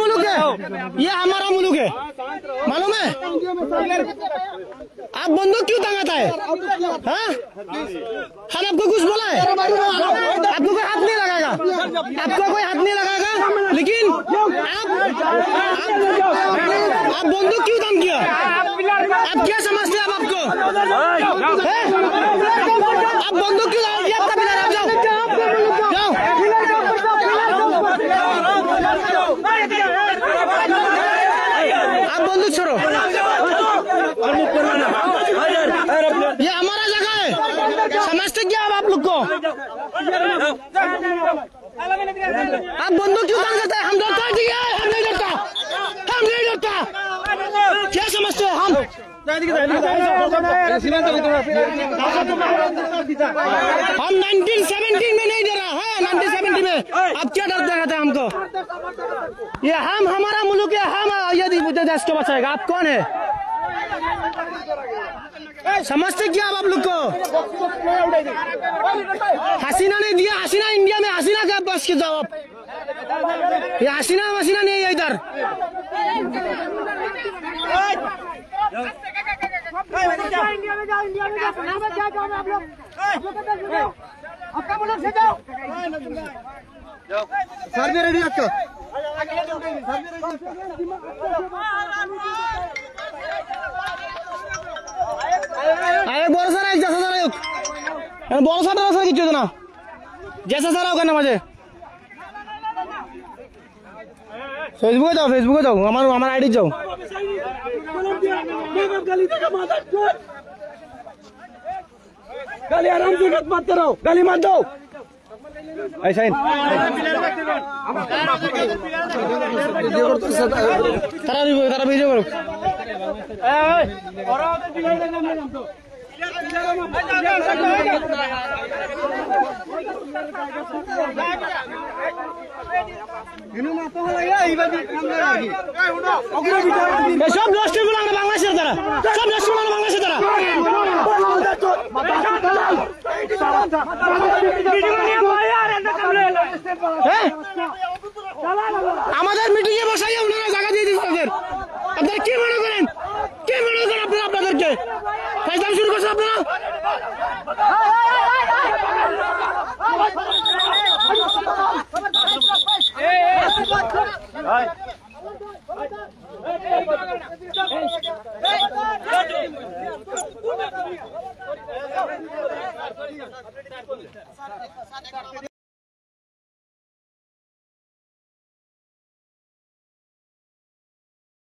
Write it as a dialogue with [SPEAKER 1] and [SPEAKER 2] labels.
[SPEAKER 1] मुल्क है, ये हमारा मुल्क है, मालूम है? आप बंदूक क्यों टांगाता है? हाँ, हम आपको कुछ बोला है? आपको कोई हाथ नहीं लगाएगा, आपको कोई हाथ नहीं लगाएगा, लेकिन आप बंदूक क्यों काम किया? आप क्या समझते हैं? आप आपको आप बंदूक क्यों लगाएंगे? आपका पिलर, आप जाओ जाओ, आप बंदूक छोड़ो, ये हमारा जगह है, समझते क्या आप लोग को? आप बंदूक क्यों टांग सकते हैं? हम डरता है, हम नहीं डरता, हम नहीं डरता, क्या समझते हैं हम? हम 1970 में नहीं डरा है, 1970 में अब क्या डर रहता है हमको? ये हम, हमारा मुल्क है, हम यदि देश को बचाएगा। आप कौन है? समझते क्या आप लोग को? हसीना ने दिया, हसीना इंडिया में, हसीना का बस के जवाब, ये हसीना वसीना नहीं है इधर। इंडिया में जाओ, इंडिया में जाओ, क्या काम है आप लोग? आपका मुल्क से जाओ, सर भी रेडी आपका। अरे बोल सर, एक जैसा सर, बोल सर किती ना जैसा सर होगा ना माझे फेसबुक जाओ, फेसबुक जाओ, हमारा आईडी जाओ। गाली आराम से मत करो, गाली मत दो, ऐसा ही तारा वीडियो करो। সব দশটি বলানো বাংলাদেশের দ্বারা, সব দশটি বলানো বাংলাদেশের দ্বারা। আমাদের মিটিং এ বসাই ওনারা জায়গা দিয়ে দিচ্ছে তাদের। আপনারা কি মনে করেন? কি মনে করেন আপনারা আপনাদেরকে ফাইজলাম শুরু করছেন আপনারা?